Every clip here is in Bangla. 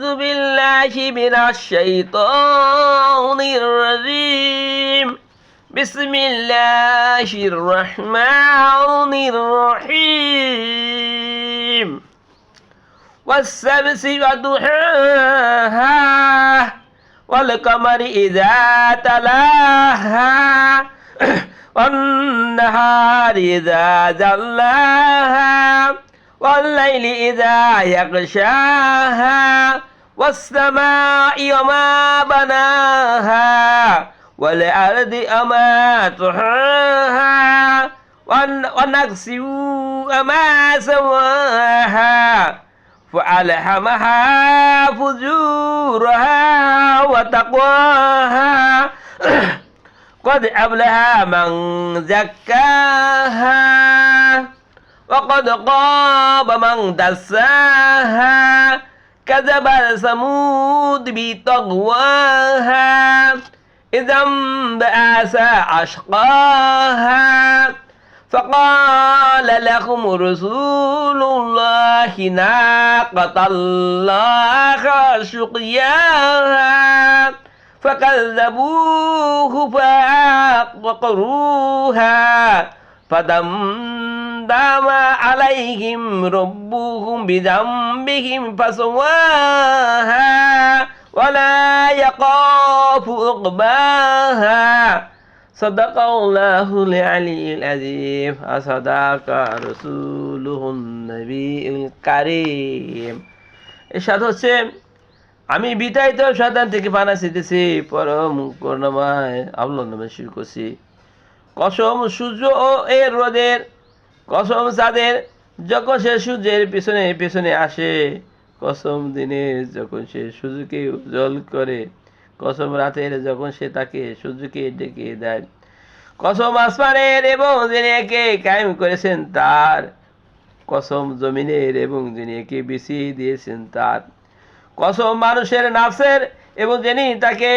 أعوذ بالله من الشيطان الرجيم بسم الله الرحمن الرحيم والشمس وضحاها والقمر إذا تلاها والنهار إذا جلاها والليل إذا يغشاها والسماء وما بناها والأرض وما طحاها والنفس وما سواها فألهمها فجورها وتقواها قد أفلح من زكاها وقد خاب من دساها كذب ثمود بطغواها إذا انبعث أشقاها فقال لهم رسول الله ناقة الله سقياها فكذبوه فعقروها فدمدم عليهم ربهم بذنبهم فسواها ولا يخاف عقباها صدق الله العلي العظيم وصدق رسوله النبي الكريم এরশাদ হচ্ছে আমি বিতাড়িত শয়তান থেকে পানা ছিটেছি পরম করুণাময় আল্লাহর নামে শুরু করছি কসম সূর্য ও এর রোদের কসম চাঁদের যখন সে সূর্যের পিছনে পিছনে আসে কসম দিনের যখন সে সূর্যকে উজ্জ্বল করে কসম রাতের যখন সে তাকে সূর্যকে ডেকে দেয় কসম আসমানের এবং যিনি একে কায়েম করেছেন তার কসম জমিনের এবং যিনি একে বিছিয়ে দিয়েছেন তার কসম মানুষের নাফসের এবং যিনি তাকে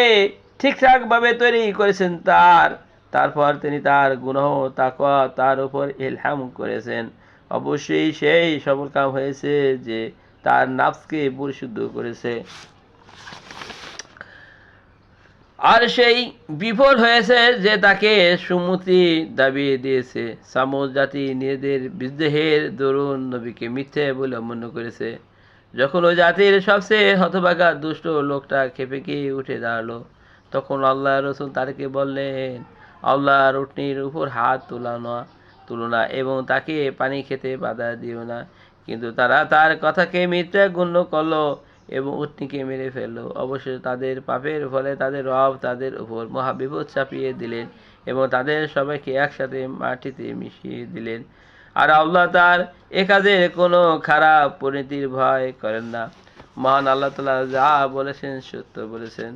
ঠিকঠাকভাবে তৈরি করেছেন তার তারপর তিনি তার গুনাহ তাকওয়া তার উপর ইলহাম করেছেন অবশ্যই সেই সফল কাম হয়েছে যে তার নাফসকে পরিশুদ্ধ করেছে আর সেই বিফল হয়েছে যে তাকে সম্মতি দাবি দিয়েছে সামুদ জাতি নিজেদের বিদ্রোহের দরুন নবীকে মিথ্যে বলে মনে করেছে যখন ওই জাতির সবচেয়ে হতভাগা দুষ্ট লোকটা খেপে গিয়ে উঠে দাঁড়ালো তখন আল্লাহ রসুল তাদেরকে বললেন আল্লাহর উটনির উপর হাত তুলো না এবং তাকে পানি খেতে বাধা দিও না কিন্তু তারা তার কথাকে মিথ্যা গণ্য করলো এবং উটনিকে মেরে ফেললো অবশ্যই তাদের পাপের ফলে তাদের রব তাদের উপর মহাবিপদ চাপিয়ে দিলেন এবং তাদের সবাইকে একসাথে মাটিতে মিশিয়ে দিলেন আর আল্লাহ তার এ কাজের কোনো খারাপ পরিণতির ভয় করেন না মহান আল্লাহ তাআলা যা বলেছেন সত্য বলেছেন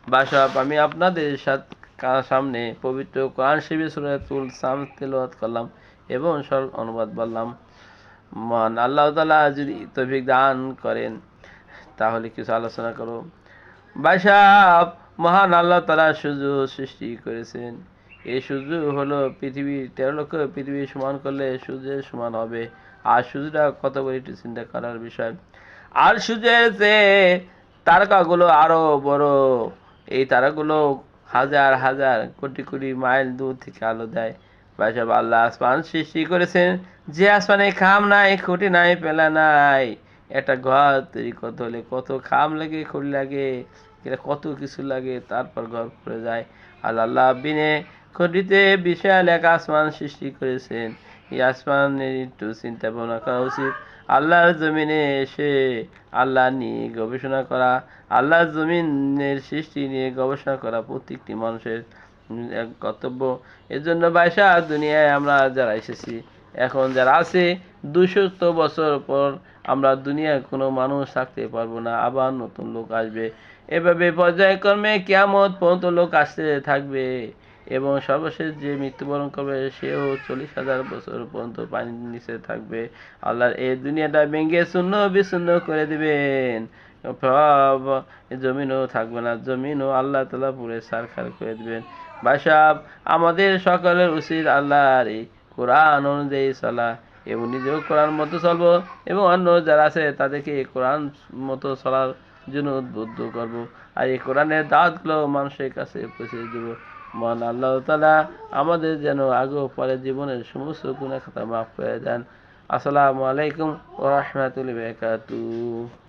বাসব আমি আপনাদের সামনে পবিত্র কোরআন শরীফ সূরাতুল শামস তেলাওয়াত করলাম এবং সরল অনুবাদ বললাম মহান আল্লাহ তাআলা যদি তৌফিক দান করেন তাহলে কিছু আলোচনা করো বাসব মহান আল্লাহ তাআলা সূর্য সৃষ্টি করেছেন এই সূর্য হলো পৃথিবীর 13 লক্ষ পৃথিবী সমান করলে সূর্যের সমান হবে আর সূর্যটা কত বড় একটু চিন্তা করার বিষয় আর সূর্যের চেয়ে তারকাগুলো আরো বড় এই তারাগুলো হাজার হাজার কোটি কোটি মাইল দূর থেকে আলো দেয় বাসব আল্লাহ আসমান সৃষ্টি করেছেন যে আসমানে খাম নাই খুঁটি নাই পেলা নাই একটা ঘর তৈরি করতে হলে কত খাম লাগে খুঁটি লাগে কত কিছু লাগে তারপর ঘর করে যায় আর আল্লাহ বিনে খুঁটিতে বিশাল এক আসমান সৃষ্টি করেছেন এই আসমানের একটু চিন্তা ভাবনা করা উচিত আল্লাহর জমিনে এসে আল্লাহ নিয়ে গবেষণা করা আল্লাহর জমিনের সৃষ্টি নিয়ে গবেষণা করা প্রত্যেকটি মানুষের এক কর্তব্য এর জন্য বাইশা দুনিয়ায় আমরা যারা এসেছি এখন যারা আছে 200 বছর পর আমরা দুনিয়ায় কোনো মানুষ থাকতে পারবো না আবার নতুন লোক আসবে এভাবে পর্যায়ক্রমে কিয়ামত পর্যন্ত লোক আসতে থাকবে এবং সর্বশেষ যে মৃত্যুবরণ করবে সেও 40,000 বছর পর্যন্ত পানির নিচে থাকবে আল্লাহর এই দুনিয়াটা ভেঙে শূন্য বিশূন্য করে দিবেন জমিনও থাকবে না জমিনও আল্লাহ তাআলা পুরো ছারখার করে দিবেন ভাইসাব আমাদের সকলের উচিত আল্লাহর এই কোরআন অনুযায়ী চলা এবং নিজেও কোরআন মতো চলবো এবং অন্য যারা আছে তাদেরকে কোরআন মতো চলার জন্য উদ্বুদ্ধ করব, আর এই কোরআনের দাওয়াতগুলো মানুষের কাছে পৌঁছে দেব। মহান আল্লাহ তাআলা আমাদের যেন আগে ও পরে জীবনের সমস্ত গুনাহ খাতা মাফ করে দেন। আসসালামু আলাইকুম ওয়া রাহমাতুল্লাহি ওয়া বারাকাতুহু।